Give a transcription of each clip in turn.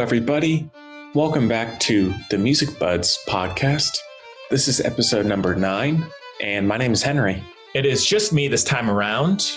everybody. Welcome back to the Music Buds podcast. This is episode number 9, and my name is Henry. It is just me this time around,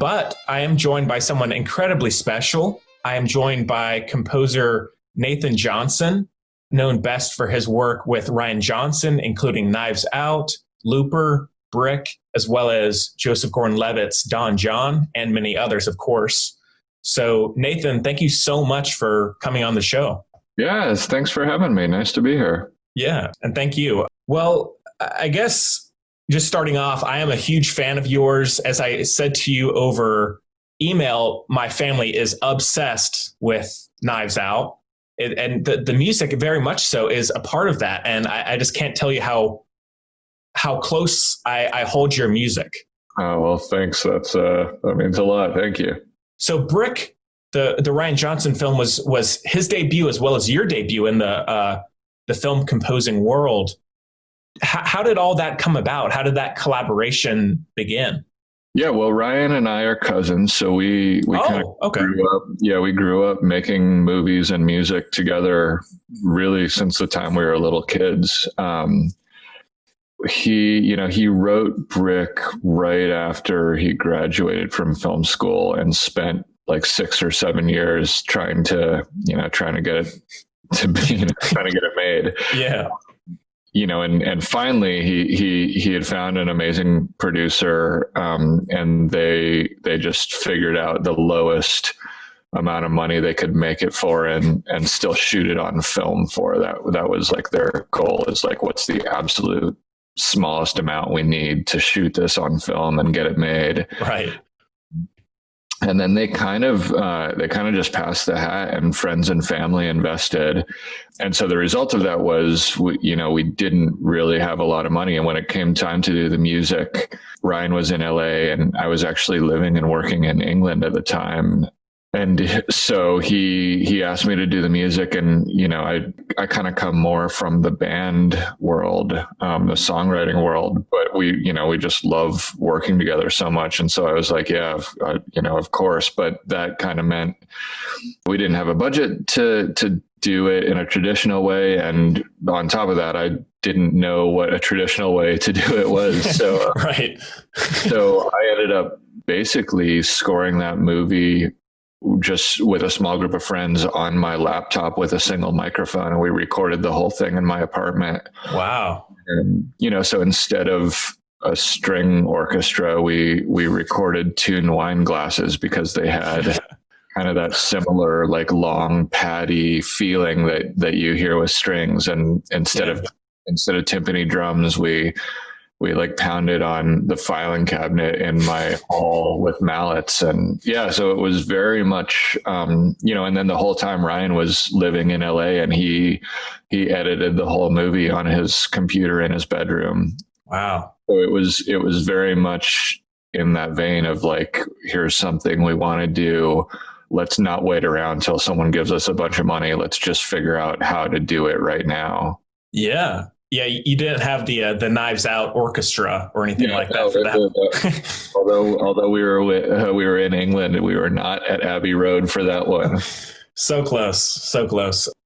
but I am joined by someone incredibly special. I am joined by composer Nathan Johnson, known best for his work with Rian Johnson, including Knives Out, Looper, Brick, as well as Joseph Gordon-Levitt's Don John, and many others, of course. So, Nathan, thank you so much for coming on the show. Yes, thanks for having me. Nice to be here. Yeah, and thank you. Well, I guess just starting off, I am a huge fan of yours. As I said to you over email, my family is obsessed with Knives Out. And the music, very much so, is a part of that. And I just can't tell you how close I hold your music. Oh, well, thanks. That means a lot. Thank you. So Brick, the Rian Johnson film was his debut as well as your debut in the film composing world. How did all that come about? How did that collaboration begin? Yeah, well, Rian and I are cousins, so we kind of grew up. Yeah, we grew up making movies and music together, really since the time we were little kids. He wrote Brick right after he graduated from film school and spent like 6 or 7 years trying to get it to be, trying to get it made. Yeah. And finally he had found an amazing producer, and they just figured out the lowest amount of money they could make it for and still shoot it on film for. That was like their goal, is like, what's the absolute smallest amount we need to shoot this on film and get it made. Right. And then they kind of just passed the hat, and friends and family invested. And so the result of that was, we didn't really have a lot of money. And when it came time to do the music, Rian was in LA and I was actually living and working in England at the time. And so he asked me to do the music, and, I kind of come more from the band world, the songwriting world, but we just love working together so much. And so I was like, yeah, of course. But that kind of meant we didn't have a budget to do it in a traditional way. And on top of that, I didn't know what a traditional way to do it was. So, right. So I ended up basically scoring that movie just with a small group of friends on my laptop with a single microphone, and we recorded the whole thing in my apartment. Wow. And, so instead of a string orchestra, we recorded tuned wine glasses, because they had kind of that similar, like, long paddy feeling that you hear with strings. And instead of timpani drums, we like pounded on the filing cabinet in my hall with mallets. And so it was very much, and then the whole time Rian was living in LA, and he edited the whole movie on his computer in his bedroom. Wow. So it was very much in that vein of like, here's something we want to do. Let's not wait around until someone gives us a bunch of money. Let's just figure out how to do it right now. Yeah. Yeah, you didn't have the Knives Out orchestra or anything like that for that. Although we were in England, and we were not at Abbey Road for that one. So close.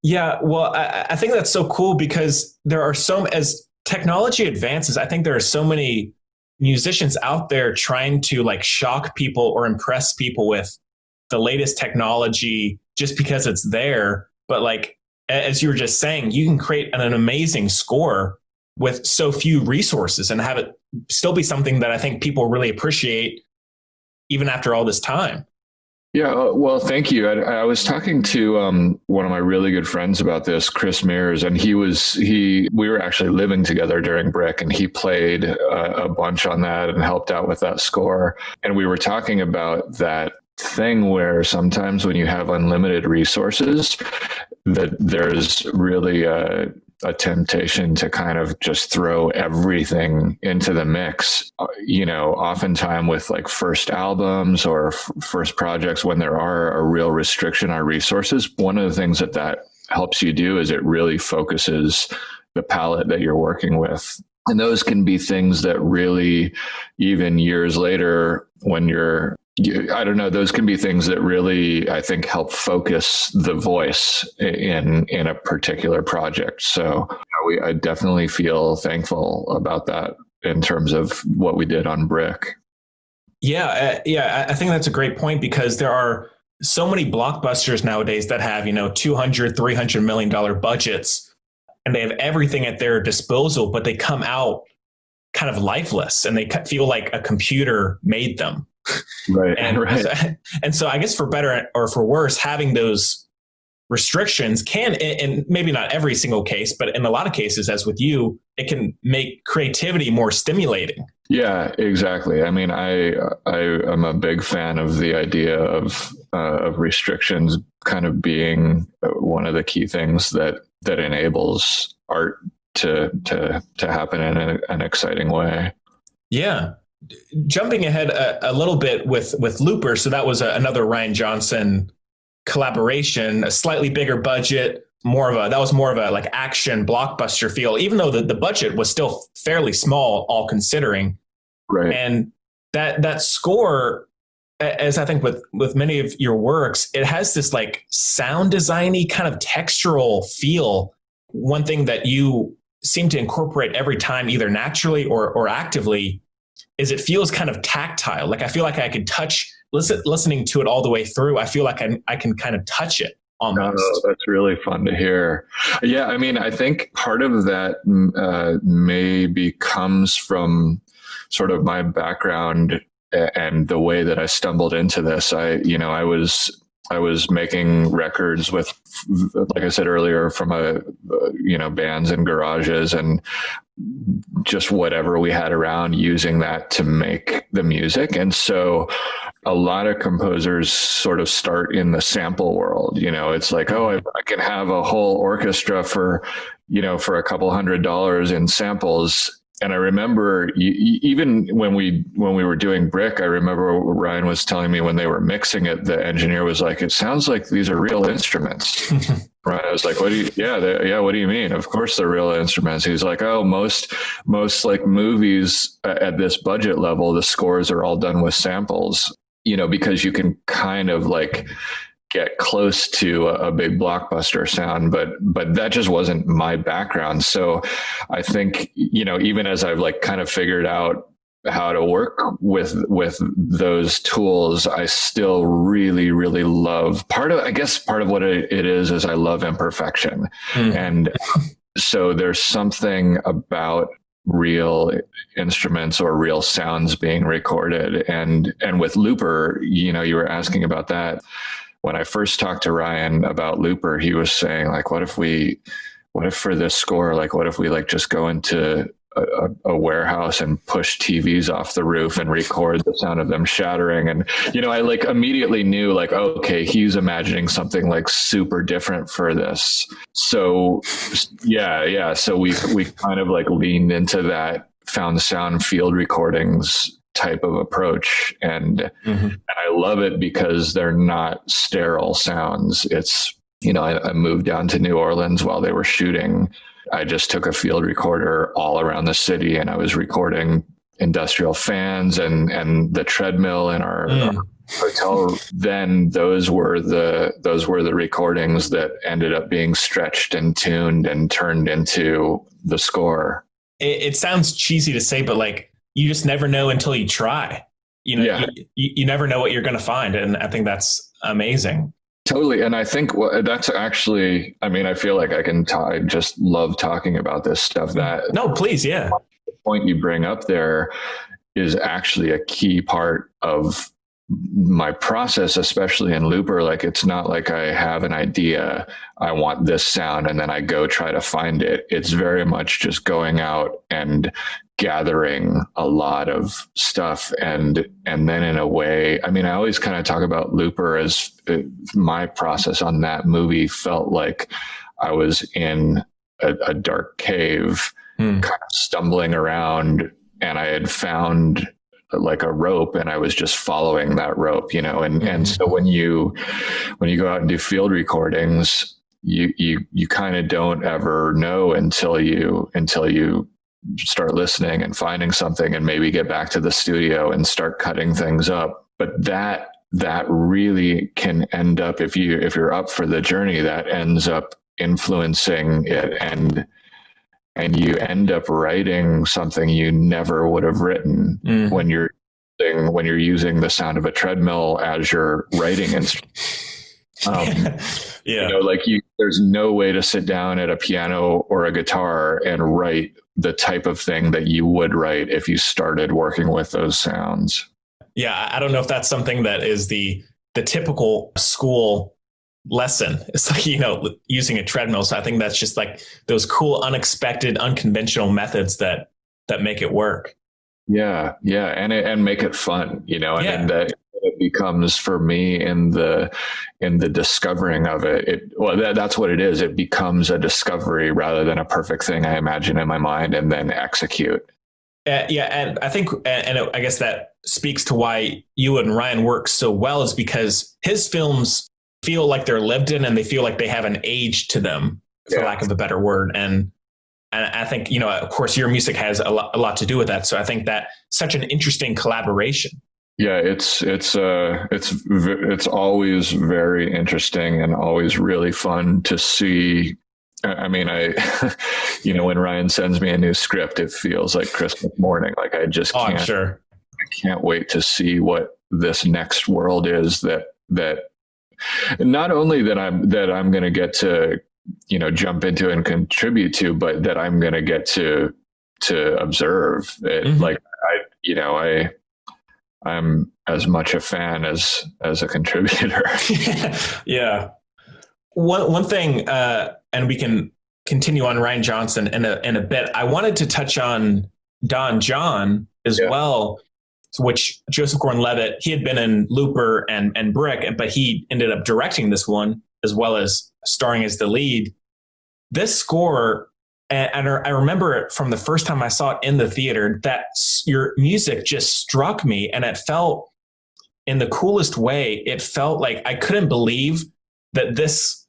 Yeah, well, I think that's so cool, because there are as technology advances, I think there are so many musicians out there trying to like shock people or impress people with the latest technology just because it's there. But like, as you were just saying, you can create an amazing score with so few resources and have it still be something that I think people really appreciate even after all this time. Yeah, well, thank you. I was talking to one of my really good friends about this, Chris Mears, and we were actually living together during Brick, and he played a bunch on that and helped out with that score. And we were talking about that thing where sometimes when you have unlimited resources, that there's really a temptation to kind of just throw everything into the mix. Oftentimes with like first albums or first projects, when there are a real restriction on resources, one of the things that helps you do is it really focuses the palette that you're working with. And those can be things that really, even years later, when you're I don't know. Those can be things that really, I think, help focus the voice in a particular project. So I definitely feel thankful about that in terms of what we did on Brick. Yeah, I think that's a great point, because there are so many blockbusters nowadays that have, 200, $300 million budgets, and they have everything at their disposal, but they come out kind of lifeless, and they feel like a computer made them. Right. And so I guess for better or for worse, having those restrictions can, and maybe not every single case, but in a lot of cases, as with you, it can make creativity more stimulating. Yeah, exactly. I mean, I am a big fan of the idea of restrictions kind of being one of the key things that enables art to happen in an exciting way. Yeah. Jumping ahead a little bit with Looper. So that was another Rian Johnson collaboration, a slightly bigger budget, that was more of a like action blockbuster feel, even though the budget was still fairly small, all considering. Right. And that score, as I think with many of your works, it has this like sound designy kind of textural feel. One thing that you seem to incorporate every time, either naturally or actively, is it feels kind of tactile. Like I feel like I could touch, listening to it all the way through. I feel like I can kind of touch it almost. Oh, that's really fun to hear. Yeah, I mean, I think part of that maybe comes from sort of my background and the way that I stumbled into this. I was making records with, like I said earlier, from bands and garages and just whatever we had around, using that to make the music. And so a lot of composers sort of start in the sample world. It's like, I can have a whole orchestra for a couple $100 in samples. And I remember even when we were doing Brick, I remember Rian was telling me when they were mixing it, the engineer was like, "It sounds like these are real instruments." Right? I was like, "What do you? What do you mean? Of course they're real instruments." He's like, "Oh, most like movies at this budget level, the scores are all done with samples, because you can kind of like get close to a big blockbuster sound, but that just wasn't my background." So I think, even as I've like kind of figured out how to work with those tools, I still really, really love part of what it is I love imperfection. And so there's something about real instruments or real sounds being recorded. And with Looper, you were asking about that. When I first talked to Rian about Looper, he was saying like, what if for this score, like, what if we like just go into a warehouse and push TVs off the roof and record the sound of them shattering? And, I like immediately knew like, okay, he's imagining something like super different for this. So yeah. So we kind of like leaned into that, found sound field recordings type of approach. And I love it because they're not sterile sounds. It's, I moved down to New Orleans while they were shooting. I just took a field recorder all around the city and I was recording industrial fans and the treadmill in our hotel. Then those were the recordings that ended up being stretched and tuned and turned into the score. It sounds cheesy to say, but like, you just never know until you try. You never know what you're going to find. And I think that's amazing. Totally. And I think that's actually, I feel like I just love talking about this stuff. No, please. Yeah. The point you bring up there is actually a key part of my process, especially in Looper. Like, it's not like I have an idea, I want this sound, and then I go try to find it. It's very much just going out and gathering a lot of stuff. And then in a way, I always kind of talk about Looper as my process on that movie felt like I was in a dark cave, kind of stumbling around, and I had found like a rope and I was just following that rope, and so when you go out and do field recordings, you kind of don't ever know until you start listening and finding something and maybe get back to the studio and start cutting things up. but that really can end up, if you're up for the journey, that ends up influencing it, and you end up writing something you never would have written when you're using the sound of a treadmill as your writing instrument. There's no way to sit down at a piano or a guitar and write the type of thing that you would write if you started working with those sounds. Yeah, I don't know if that's something that is the typical school lesson. It's like, using a treadmill. So I think that's just like those cool, unexpected, unconventional methods that make it work. Yeah. And make it fun, and that it becomes, for me, in the discovering of it, that's what it is. It becomes a discovery rather than a perfect thing I imagine in my mind and then execute. And I think, I guess that speaks to why you and Rian work so well, is because his films feel like they're lived in, and they feel like they have an age to them, for lack of a better word. And I think, of course, your music has a lot to do with that. So I think that such an interesting collaboration. Yeah, it's always very interesting and always really fun to see. I mean, when Rian sends me a new script, it feels like Christmas morning. Like I just can't. I'm sure. I can't wait to see what this next world is that not only that I'm going to get to, jump into and contribute to, but that I'm going to get to observe it. Mm-hmm. Like I'm as much a fan as a contributor. Yeah. One thing, and we can continue on Rian Johnson in a bit. I wanted to touch on Don John as well, which Joseph Gordon-Levitt, he had been in Looper and Brick, but he ended up directing this one as well as starring as the lead. This score, and I remember it from the first time I saw it in the theater, that your music just struck me, and it felt, in the coolest way, it felt like I couldn't believe that this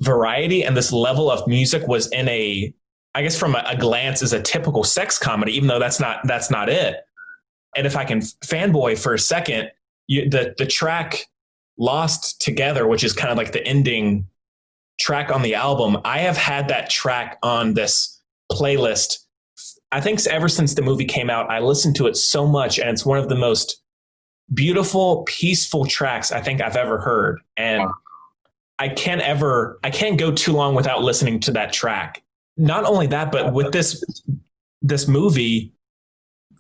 variety and this level of music was in I guess from a glance, is a typical sex comedy, even though that's not it. And if I can fanboy for a second, the track Lost Together, which is kind of like the ending track on the album, I have had that track on this playlist, I think ever since the movie came out. I listened to it so much, and it's one of the most beautiful, peaceful tracks I think I've ever heard. And I can't go too long without listening to that track. Not only that, but with this movie,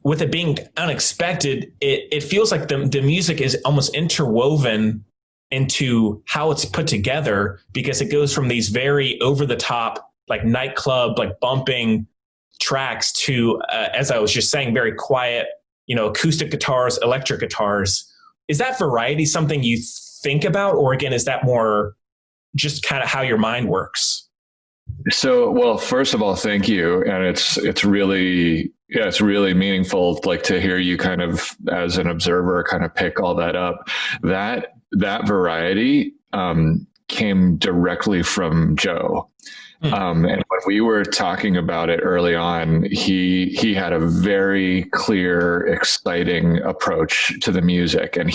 with it being unexpected, it feels like the music is almost interwoven into how it's put together, because it goes from these very over the top, like nightclub, like bumping tracks to, as I was just saying, very quiet, acoustic guitars, electric guitars. Is that variety something you think about, or again, is that more just kind of how your mind works? So, well, first of all, thank you. And it's really meaningful, like, to hear you kind of, as an observer, kind of pick all that up. That variety came directly from Joe. And when we were talking about it early on, he had a very clear, exciting approach to the music. And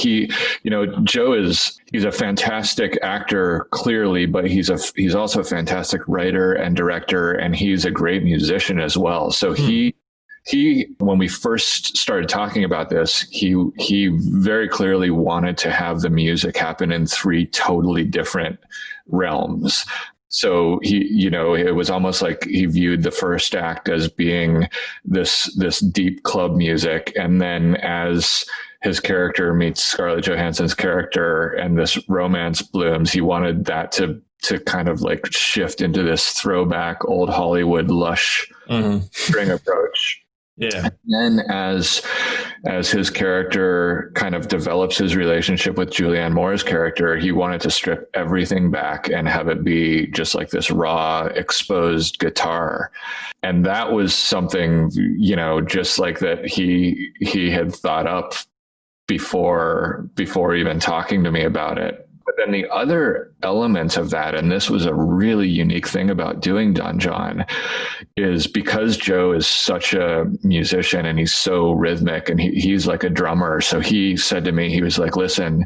Joe he's a fantastic actor, clearly, but he's also a fantastic writer and director, and he's a great musician as well. So he, when we first started talking about this, he very clearly wanted to have the music happen in three totally different realms. So it was almost like he viewed the first act as being this deep club music. And then as his character meets Scarlett Johansson's character and this romance blooms, he wanted that to kind of like shift into this throwback old Hollywood lush string approach. Yeah. And then as his character kind of develops his relationship with Julianne Moore's character, he wanted to strip everything back and have it be just like this raw, exposed guitar. And that was something, just like that he had thought up before even talking to me about it. But then the other element of that, and this was a really unique thing about doing Don John, is because Joe is such a musician and he's so rhythmic and he's like a drummer. So he said to me, he was like, listen,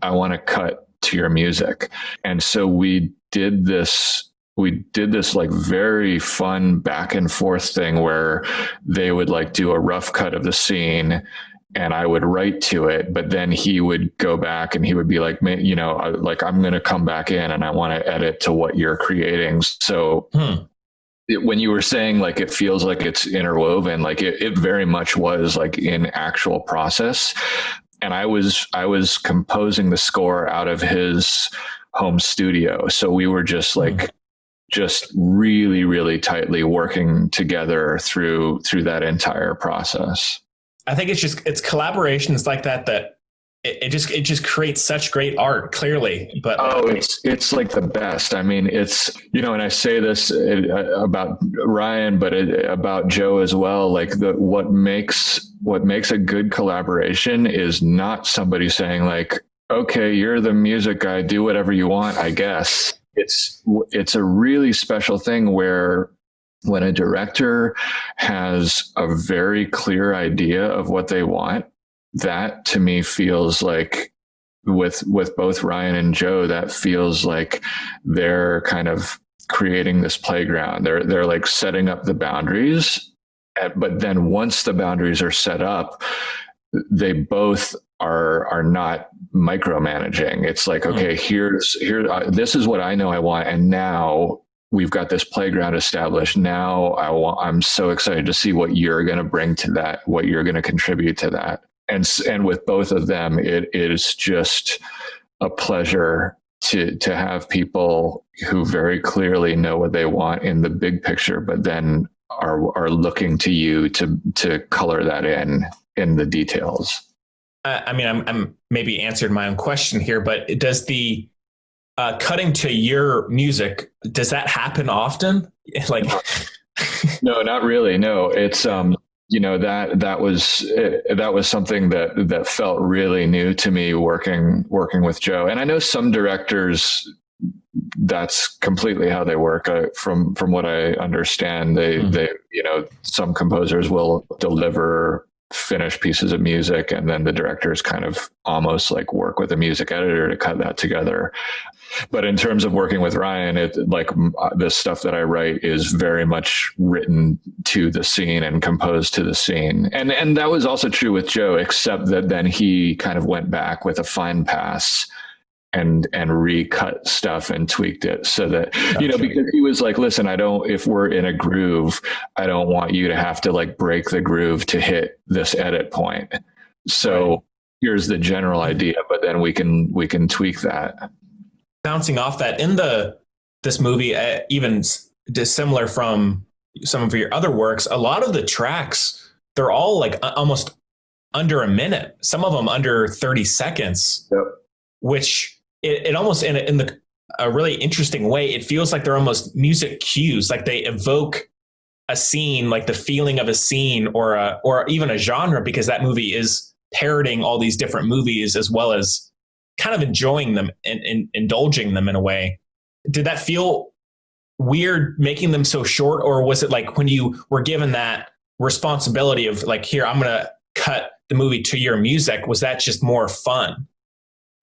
I want to cut to your music. And so we did this like very fun back and forth thing where they would like do a rough cut of the scene and I would write to it, but then he would go back and he would be like, you know, like, I'm going to come back in and I want to edit to what you're creating. So when you were saying like, it feels like it's interwoven, like it very much was like in actual process. And I was composing the score out of his home studio. So we were just like, just really, really tightly working together through that entire process. I think it's collaborations like that it just creates such great art, clearly. But it's like the best. I mean, it's, you know, and I say this about Rian, but about Joe as well. Like what makes a good collaboration is not somebody saying like, okay, you're the music guy, do whatever you want, I guess. It's a really special thing where when a director has a very clear idea of what they want, that to me feels like with both Rian and Joe, that feels like they're kind of creating this playground. They're like setting up the boundaries, but then once the boundaries are set up, they both are not micromanaging. It's like, okay, this is what I know I want, and now we've got this playground established. Now I'm so excited to see what you're going to bring to that, what you're going to contribute to that. And with both of them, it is just a pleasure to have people who very clearly know what they want in the big picture, but then are looking to you to color that in the details. I mean, I'm maybe answered my own question here, but does the cutting to your music, does that happen often? Like, no, not really. No, it's, you know, that was something that felt really new to me working with Joe. And I know some directors, that's completely how they work. From what I understand, they, you know, some composers will deliver finished pieces of music and then the directors kind of almost like work with a music editor to cut that together. But in terms of working with Rian, the stuff that I write is very much written to the scene and composed to the scene. And that was also true with Joe, except that then he kind of went back with a fine pass and recut stuff and tweaked it so that, you know, because he was like, listen, if we're in a groove, I don't want you to have to like break the groove to hit this edit point. So here's the general idea, but then we can tweak that. Bouncing off that, in this movie, even dissimilar from some of your other works, a lot of the tracks, they're all like almost under a minute, some of them under 30 seconds, which it almost in a really interesting way, it feels like they're almost music cues, like they evoke a scene, like the feeling of a scene or even a genre, because that movie is parroting all these different movies as well as kind of enjoying them and indulging them in a way. Did that feel weird making them so short, or was it like when you were given that responsibility of like, here, I'm going to cut the movie to your music, was that just more fun?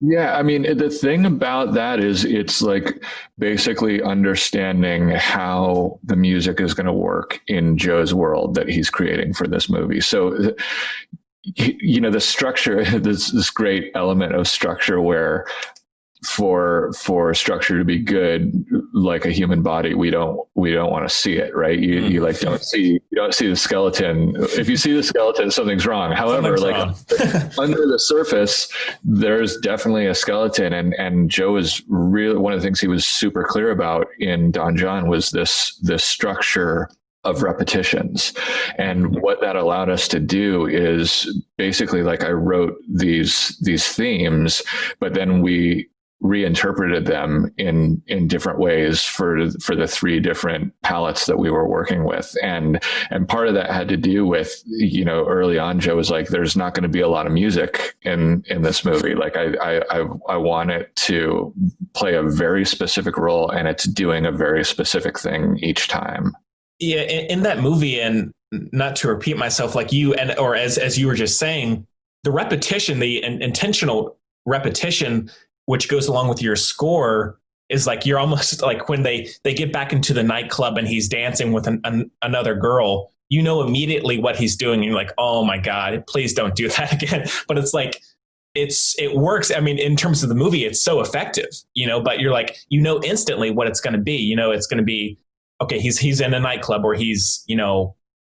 Yeah, I mean, the thing about that is it's like basically understanding how the music is going to work in Joe's world that he's creating for this movie. So, you know, the structure, this great element of structure where for structure to be good, like a human body, we don't want to see it, right? You like don't see the skeleton. If you see the skeleton, something's wrong. However, under the surface, there's definitely a skeleton. And Joe is really, one of the things he was super clear about in Don John was this structure of repetitions. And what that allowed us to do is basically, like, I wrote these themes, but then we reinterpreted them in different ways for the three different palettes that we were working with. And part of that had to do with, early on, Joe was like, there's not going to be a lot of music in this movie. Like I want it to play a very specific role, and it's doing a very specific thing each time. Yeah. In that movie, and not to repeat myself, like or as you were just saying, the repetition, the intentional repetition, which goes along with your score, is like, you're almost like when they get back into the nightclub and he's dancing with another girl, immediately what he's doing. And you're like, oh my God, please don't do that again. But it's like, it works. I mean, in terms of the movie, it's so effective, but you're like, instantly what it's going to be. It's going to be, okay, he's in a nightclub, or he's,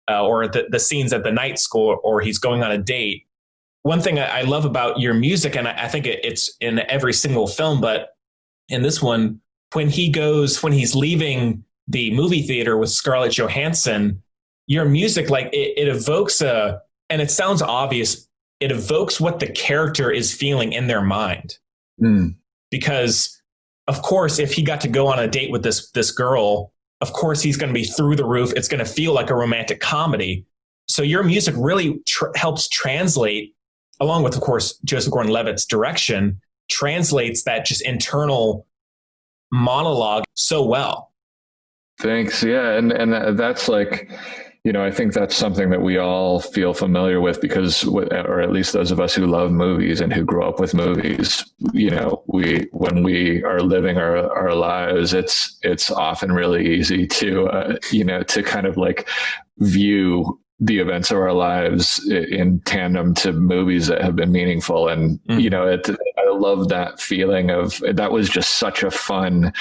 or the scenes at the night school, or he's going on a date. One thing I love about your music, and I think it's in every single film, but in this one, when he's leaving the movie theater with Scarlett Johansson, your music, like it evokes and it sounds obvious, it evokes what the character is feeling in their mind. Because of course, if he got to go on a date with this girl, of course he's going to be through the roof. It's going to feel like a romantic comedy. So your music really helps translate, along with, of course, Joseph Gordon-Levitt's direction, translates that just internal monologue so well. Thanks. Yeah. And that's like, I think that's something that we all feel familiar with, because, or at least those of us who love movies and who grew up with movies, when we are living our lives, it's often really easy to, to kind of like view the events of our lives in tandem to movies that have been meaningful. And, I love that feeling of, that was just such a fun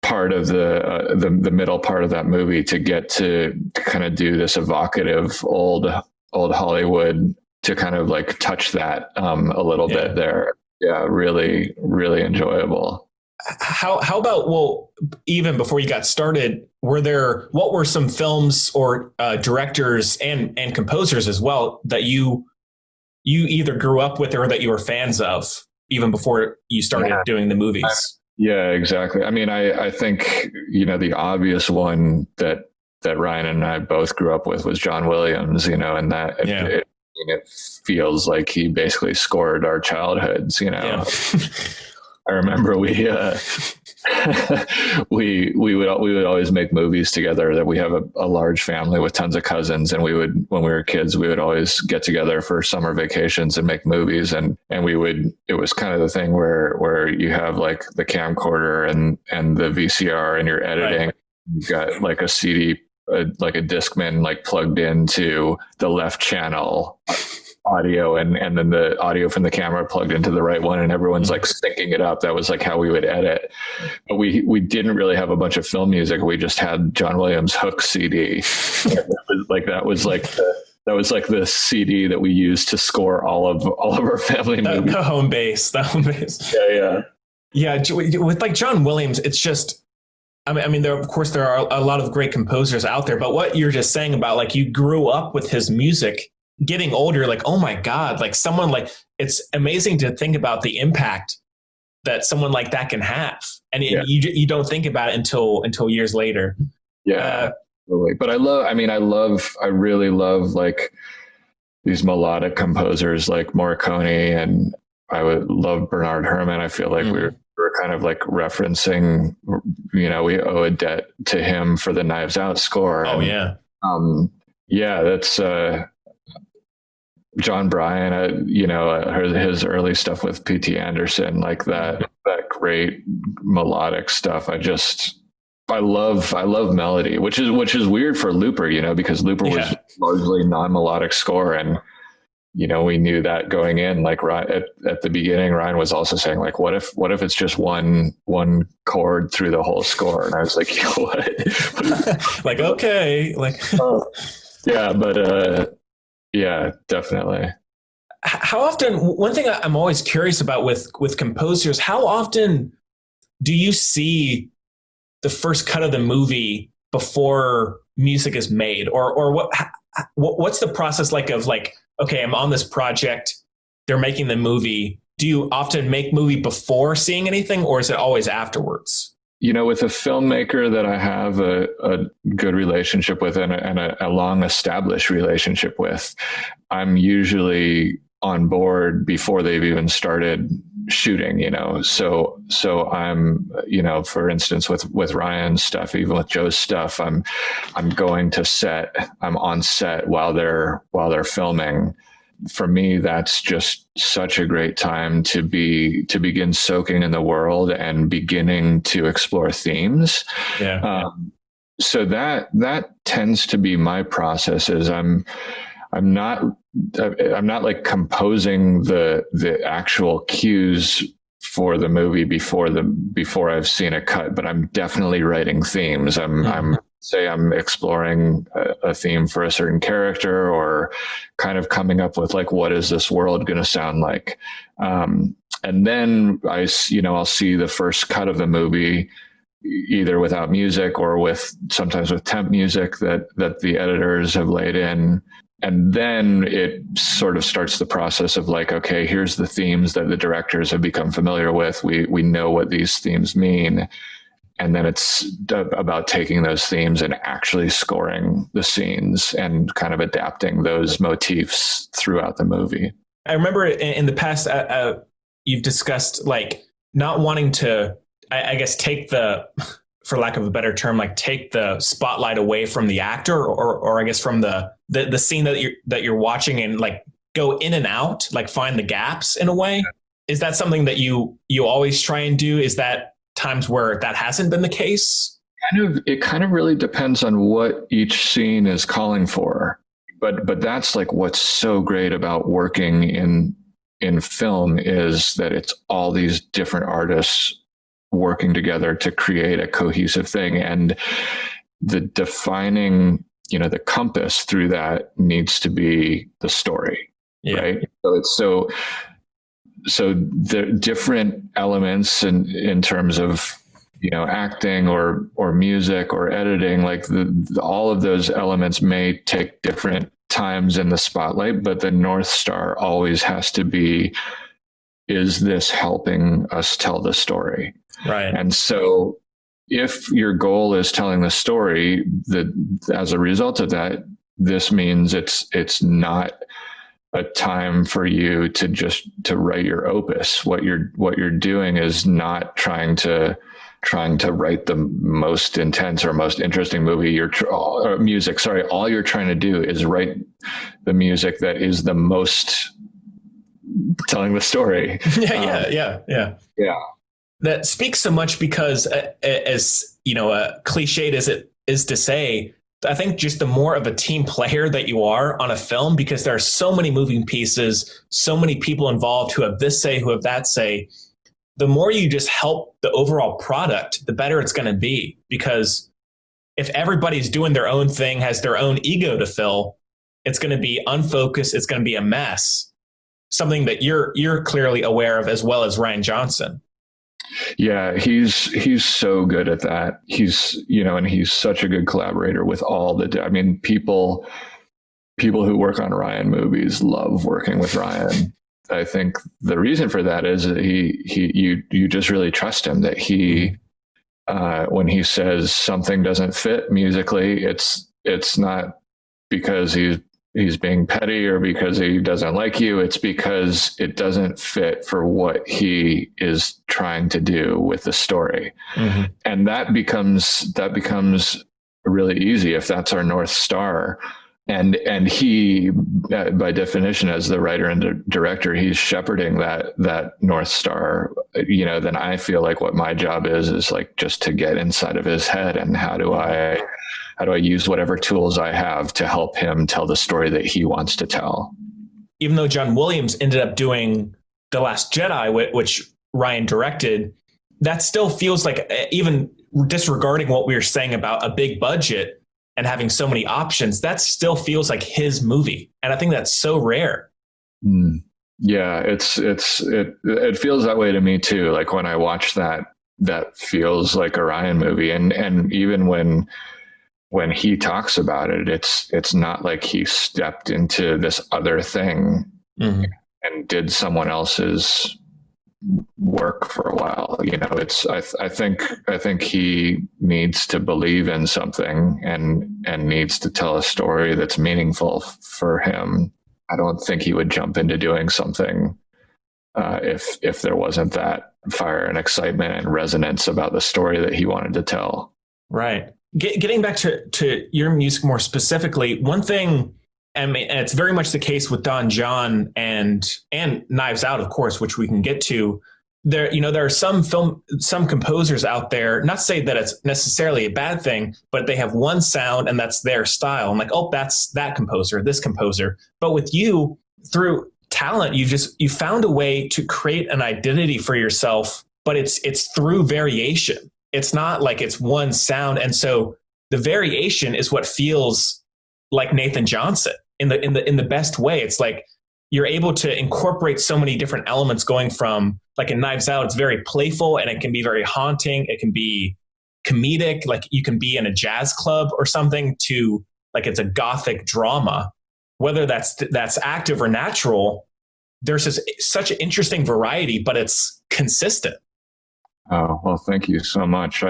part of the middle part of that movie, to get to kind of do this evocative old Hollywood, to kind of like touch that a little bit there. Yeah. Really, really enjoyable. How about, well, even before you got started, what were some films or directors and composers as well that you either grew up with or that you were fans of even before you started doing the movies? Yeah, exactly. I mean, I think, the obvious one that Ryan and I both grew up with was John Williams, and that it feels like he basically scored our childhoods, Yeah. I remember we would always make movies together. That we have a large family with tons of cousins, and when we were kids, we would always get together for summer vacations and make movies. And it was kind of the thing where you have like the camcorder and the VCR, and you're editing. Right. You've got like a CD, like a Discman, like plugged into the left channel audio, and then the audio from the camera plugged into the right one, and everyone's like syncing it up. That was like how we would edit. But we didn't really have a bunch of film music. We just had John Williams' Hook CD. That was like the CD that we used to score all of our family movies. The home base. Yeah. With like John Williams, it's just, I mean, there are a lot of great composers out there, but what you're just saying about like you grew up with his music, getting older, like, oh my God, like someone like, it's amazing to think about the impact that someone like that can have. And you don't think about it until years later. Yeah. But I really love like these melodic composers like Morricone, and I would love Bernard Herrmann. I feel like we're kind of like referencing, we owe a debt to him for the Knives Out score. Oh, and, that's, John Bryan, his early stuff with P.T. Anderson, like that great melodic stuff. I love melody, which is weird for Looper, because Looper was largely non-melodic score. And, we knew that going in, like at the beginning, Ryan was also saying like, what if it's just one chord through the whole score? And I was like, what? Like, okay. Like, yeah, but, yeah, definitely. How often, one thing I'm always curious about with composers, how often do you see the first cut of the movie before music is made? Or what's the process like of like, okay, I'm on this project, they're making the movie. do you often make movie before seeing anything, or is it always afterwards? With a filmmaker that I have a good relationship with and a long established relationship with, I'm usually on board before they've even started shooting, So I'm, for instance, with Ryan's stuff, even with Joe's stuff, I'm going to set, I'm on set while they're filming. For me, that's just such a great time to begin soaking in the world and beginning to explore themes. So that tends to be my process. Is I'm not like composing the actual cues for the movie before I've seen a cut, but I'm definitely writing themes. I'm exploring a theme for a certain character, or kind of coming up with like, what is this world going to sound like? And then I'll see the first cut of the movie, either without music or sometimes with temp music that the editors have laid in. And then it sort of starts the process of like, okay, here's the themes that the directors have become familiar with. We know what these themes mean. And then it's about taking those themes and actually scoring the scenes and kind of adapting those motifs throughout the movie. I remember in the past, you've discussed like not wanting to, I guess, take for lack of a better term, like take the spotlight away from the actor, or I guess from the scene that you're watching, and like go in and out, like find the gaps in a way. Is that something that you always try and do? Is that times where that hasn't been the case? It kind of really depends on what each scene is calling for. But that's like what's so great about working in film, is that it's all these different artists working together to create a cohesive thing. And the defining, the compass through that needs to be the story, right? So the different elements in terms of, acting or music or editing, like all of those elements may take different times in the spotlight, but the North Star always has to be, is this helping us tell the story? Right. And so if your goal is telling the story, as a result of that, this means it's not a time for you to write your opus. What you're doing is not trying to write the most intense or most interesting movie music. Sorry. All you're trying to do is write the music that is the most telling the story. Yeah. That speaks so much because as cliched as it is to say, I think just the more of a team player that you are on a film, because there are so many moving pieces, so many people involved who have this say, who have that say, the more you just help the overall product, the better it's going to be. Because if everybody's doing their own thing, has their own ego to fill, it's going to be unfocused. It's going to be a mess. Something that you're clearly aware of, as well as Rian Johnson. Yeah, he's so good at that. He's such a good collaborator with people who work on Rian movies love working with Rian. I think the reason for that is that you just really trust him, that he when he says something doesn't fit musically, it's not because he's being petty or because he doesn't like you. It's because it doesn't fit for what he is trying to do with the story. Mm-hmm. And that becomes really easy if that's our North Star. And he, by definition, as the writer and director, he's shepherding that North Star. Then I feel like what my job is like just to get inside of his head, and how do I use whatever tools I have to help him tell the story that he wants to tell. Even though John Williams ended up doing The Last Jedi, which Rian directed, that still feels like, even disregarding what we were saying about a big budget and having so many options, that still feels like his movie. And I think that's so rare. Yeah, it feels that way to me too. Like when I watch that feels like a Rian movie. And even when he talks about it, it's not like he stepped into this other thing and did someone else's work for a while. I think he needs to believe in something and needs to tell a story that's meaningful for him. I don't think he would jump into doing something if there wasn't that fire and excitement and resonance about the story that he wanted to tell. Right. Getting back to your music more specifically, one thing, and it's very much the case with Don John and Knives Out, of course, which we can get to. There are some composers out there, not to say that it's necessarily a bad thing, but they have one sound and that's their style. I'm like, oh, that's that composer, this composer. But with you, through talent, you found a way to create an identity for yourself, but it's through variation. It's not like it's one sound. And so the variation is what feels like Nathan Johnson in the best way. It's like you're able to incorporate so many different elements, going from, like in Knives Out, it's very playful and it can be very haunting. It can be comedic, like you can be in a jazz club or something, to like it's a gothic drama. Whether that's active or natural, there's such an interesting variety, but it's consistent. Oh, well, thank you so much.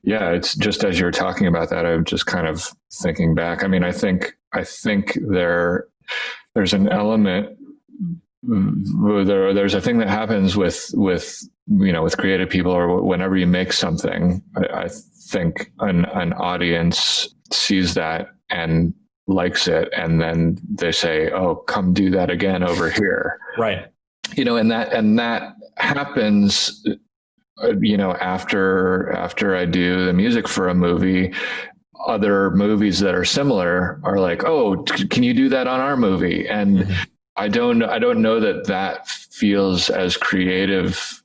It's just as you're talking about that, I'm just kind of thinking back. I mean, I think there's an element, there's a thing that happens with creative people, or whenever you make something, I think an audience sees that and likes it, and then they say, oh, come do that again over here. Right. And that happens, after I do the music for a movie. Other movies that are similar are like, oh, can you do that on our movie? And mm-hmm. I don't know that feels as creative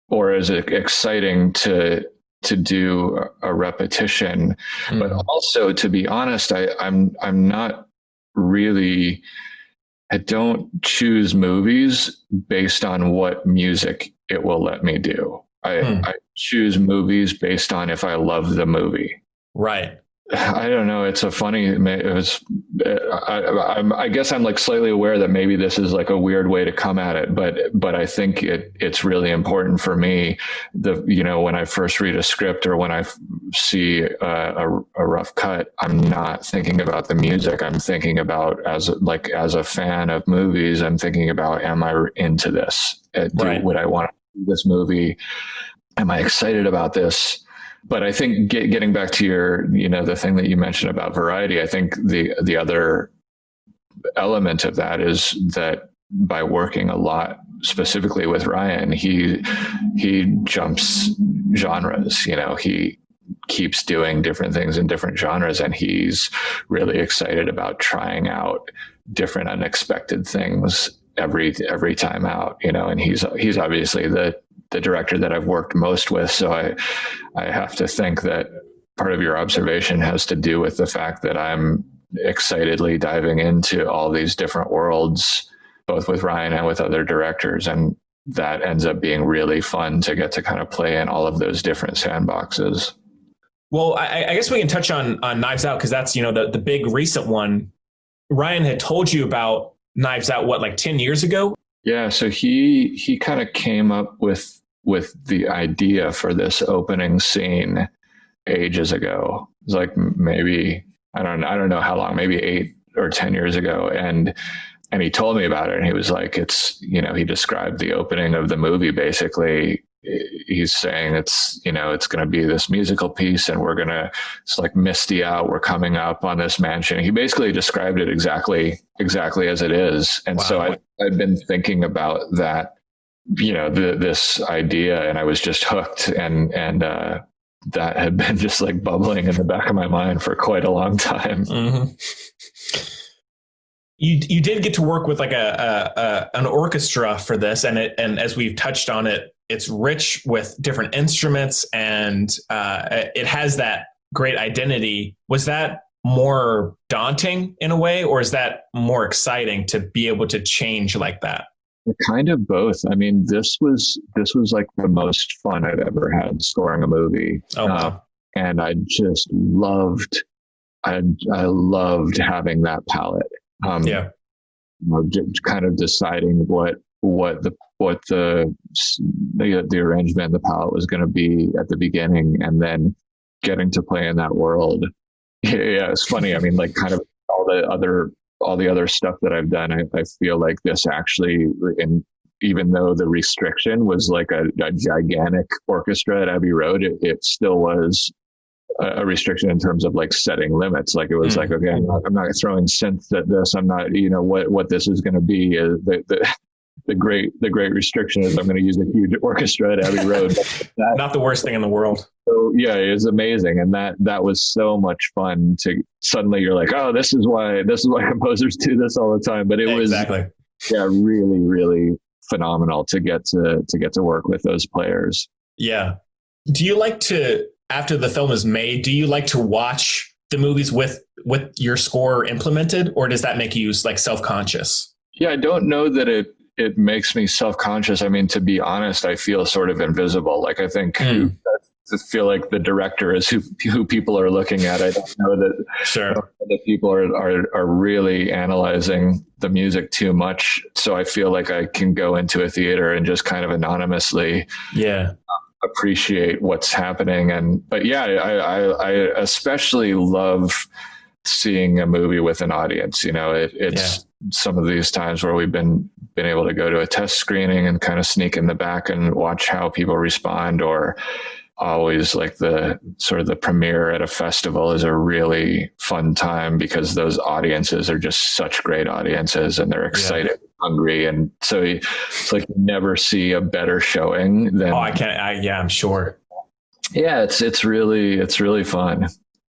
or as exciting to do a repetition. Mm-hmm. But also, to be honest, I'm not really, I don't choose movies based on what music it will let me do. I choose movies based on if I love the movie. Right. I don't know. It's a funny, I guess I'm like slightly aware that maybe this is like a weird way to come at it, but I think it's really important for me. When I first read a script or when I see a rough cut, I'm not thinking about the music. I'm thinking about as a fan of movies, I'm thinking about, am I into this? Would I want to do this movie? Am I excited about this? But I think getting back to your, the thing that you mentioned about variety, I think the other element of that is that by working a lot, specifically with Rian, he jumps genres. He keeps doing different things in different genres, and he's really excited about trying out different unexpected things every time out. And he's obviously the director that I've worked most with. So I have to think that part of your observation has to do with the fact that I'm excitedly diving into all these different worlds, both with Rian and with other directors. And that ends up being really fun to get to kind of play in all of those different sandboxes. Well, I guess we can touch on Knives Out, because that's, the big recent one. Rian had told you about Knives Out, like 10 years ago? Yeah. So he kind of came up with the idea for this opening scene ages ago. It was like maybe, I don't know how long, maybe 8 or 10 years ago. And he told me about it, and he was like, he described the opening of the movie. Basically, he's saying it's going to be this musical piece, and it's like misty out. We're coming up on this mansion. He basically described it exactly as it is. And wow. So I've been thinking about that, this idea, and I was just hooked, and that had been just like bubbling in the back of my mind for quite a long time. Mm-hmm. You did get to work with like an orchestra for this, and as we've touched on it, it's rich with different instruments, and it has that great identity. Was that more daunting in a way, or is that more exciting to be able to change like that? Kind of both. I mean, this was like the most fun I've ever had scoring a movie. Oh, wow. And I just loved having that palette. Just kind of deciding what the what the arrangement, the palette was going to be at the beginning, and then getting to play in that world. Yeah, it's funny. I mean, like kind of all the other stuff that I've done, I feel like this actually, even though the restriction was like a gigantic orchestra at Abbey Road, it still was a restriction in terms of like setting limits. Like it was like, okay, I'm not throwing synths at this. I'm not, what this is going to be. The great restriction is I'm going to use a huge orchestra at Abbey Road. Not the worst thing in the world. So yeah, it was amazing. And that was so much fun to suddenly you're like, oh, this is why composers do this all the time. But it was really, really phenomenal to get to work with those players. Yeah. Do you like to, after the film is made, do you like to watch the movies with your score implemented, or does that make you like self-conscious? Yeah, I don't know that it makes me self-conscious. I mean, to be honest, I feel sort of invisible. Like I think I feel like the director is who people are looking at. I don't know that people are really analyzing the music too much. So I feel like I can go into a theater and just kind of anonymously appreciate what's happening. But yeah, I especially love seeing a movie with an audience. It's some of these times where we've been able to go to a test screening and kind of sneak in the back and watch how people respond, or always like the sort of the premiere at a festival is a really fun time because those audiences are just such great audiences and they're excited, hungry. And so it's like you never see a better showing than, I'm sure. Yeah. It's really fun.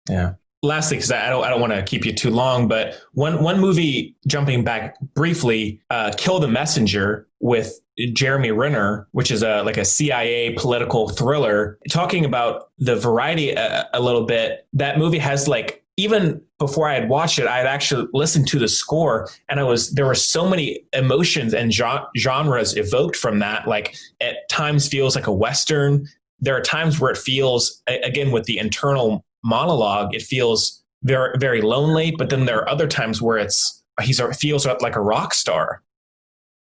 Yeah. Lastly, because I don't want to keep you too long, but one movie, jumping back briefly, Kill the Messenger with Jeremy Renner, which is like a CIA political thriller, talking about the variety a little bit. That movie has like, even before I had watched it, I had actually listened to the score, and there were so many emotions and genres evoked from that. Like at times feels like a Western. There are times where it feels, again, with the internal monologue, it feels very, very lonely. But then there are other times where feels like a rock star.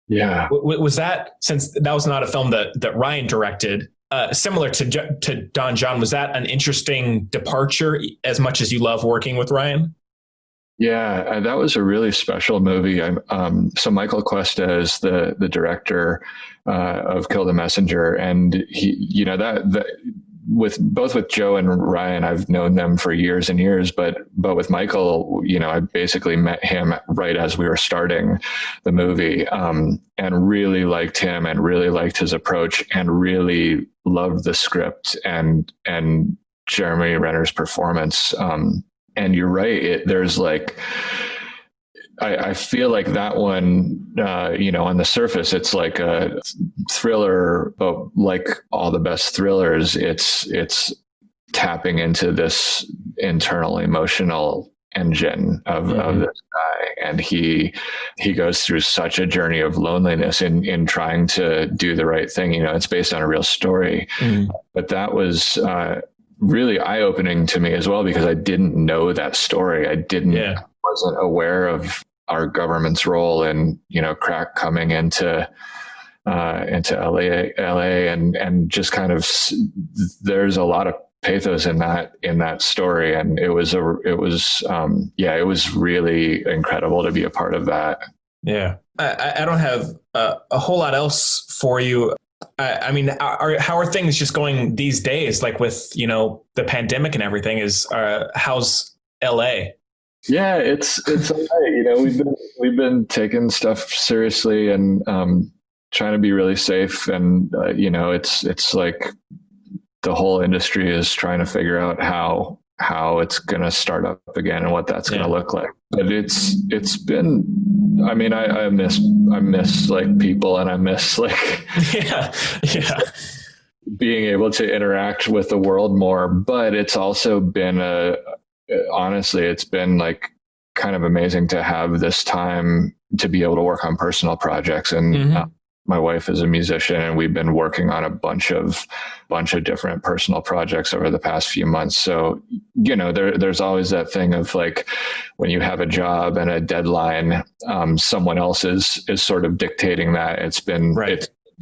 Yeah. Was that, since that was not a film that Rian directed, similar to Don John, was that an interesting departure as much as you love working with Rian? Yeah, that was a really special movie. So Michael Cuesta is the director of Kill the Messenger, and he, with Joe and Rian, I've known them for years and years, but with Michael, I basically met him right as we were starting the movie, and really liked him and really liked his approach and really loved the script and Jeremy Renner's performance. And you're right. There's like, I feel like that one, on the surface, it's like a thriller, but like all the best thrillers, it's tapping into this internal emotional engine of this guy. And he goes through such a journey of loneliness in trying to do the right thing. It's based on a real story, but that was, really eye-opening to me as well, because I didn't know that story. I wasn't aware of our government's role in, crack coming into LA and just kind of, there's a lot of pathos in that story. And it was really incredible to be a part of that. Yeah. I don't have a whole lot else for you. I mean, how are things just going these days? Like with, the pandemic and everything, how's LA? Yeah, it's LA. We've been taking stuff seriously and trying to be really safe. And, it's like the whole industry is trying to figure out how it's going to start up again and what that's going to look like. But it's been, I mean, I miss like people, and I miss like being able to interact with the world more. But it's also been honestly, it's been like kind of amazing to have this time to be able to work on personal projects. And my wife is a musician, and we've been working on a bunch of different personal projects over the past few months. So, there's always that thing of like, when you have a job and a deadline, someone else is sort of dictating that. It's been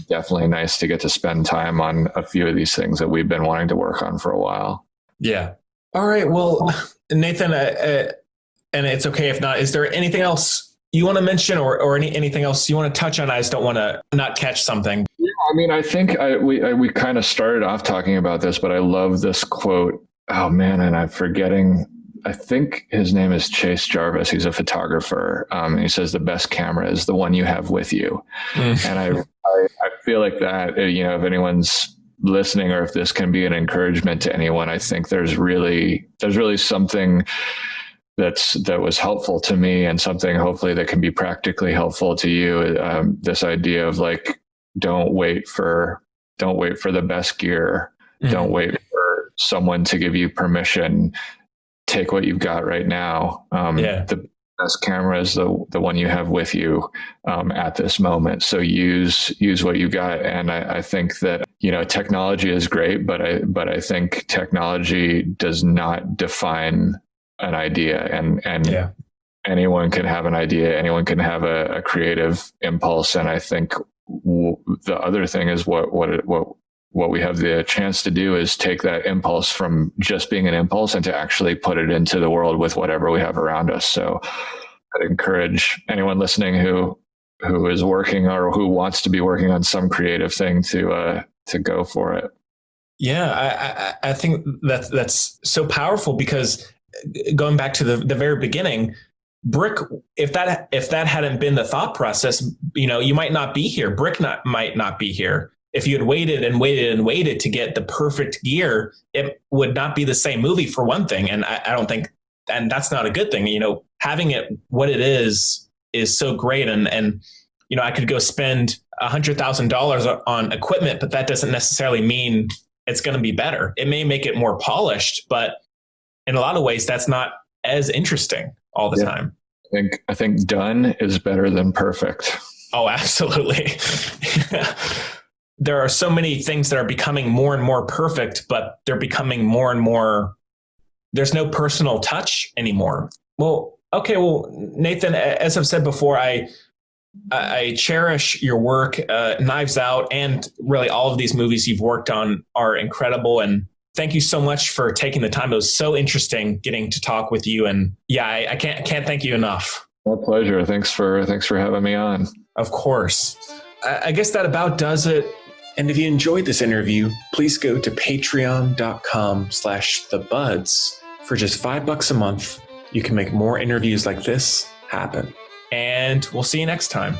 definitely nice to get to spend time on a few of these things that we've been wanting to work on for a while. Yeah. All right. Well, Nathan, and it's okay if not, is there anything else you want to mention or anything else you want to touch on? I just don't want to not catch something. Yeah, I mean, I think we kind of started off talking about this, but I love this quote. Oh man, and I'm forgetting. I think his name is Chase Jarvis. He's a photographer. And he says the best camera is the one you have with you. And I feel like that, if anyone's listening or if this can be an encouragement to anyone, I think there's really something that was helpful to me and something hopefully that can be practically helpful to you. This idea of like, don't wait for the best gear. Mm-hmm. Don't wait for someone to give you permission. Take what you've got right now. The best camera is the one you have with you at this moment. So use what you got. And I think that, technology is great, but I think technology does not define an idea, and anyone can have an idea. Anyone can have a creative impulse. And I think the other thing is what we have the chance to do is take that impulse from just being an impulse and to actually put it into the world with whatever we have around us. So I'd encourage anyone listening who is working or who wants to be working on some creative thing to go for it. Yeah, I think that's so powerful, because going back to the very beginning, brick, if that hadn't been the thought process, you might not be here. Brick might not be here. If you had waited and waited and waited to get the perfect gear, it would not be the same movie, for one thing. And I don't think, and that's not a good thing. Having it what it is so great. And I could go spend $100,000 on equipment, but that doesn't necessarily mean it's going to be better. It may make it more polished, but in a lot of ways, that's not as interesting all the time. I think done is better than perfect. Oh, absolutely. There are so many things that are becoming more and more perfect, but they're becoming more and more, there's no personal touch anymore. Well, okay. Well, Nathan, as I've said before, I cherish your work. Knives Out and really all of these movies you've worked on are incredible. And thank you so much for taking the time. It was so interesting getting to talk with you. And I can't thank you enough. My pleasure. Thanks for having me on. Of course. I guess that about does it. And if you enjoyed this interview, please go to patreon.com/thebuds. For just $5 a month, you can make more interviews like this happen. And we'll see you next time.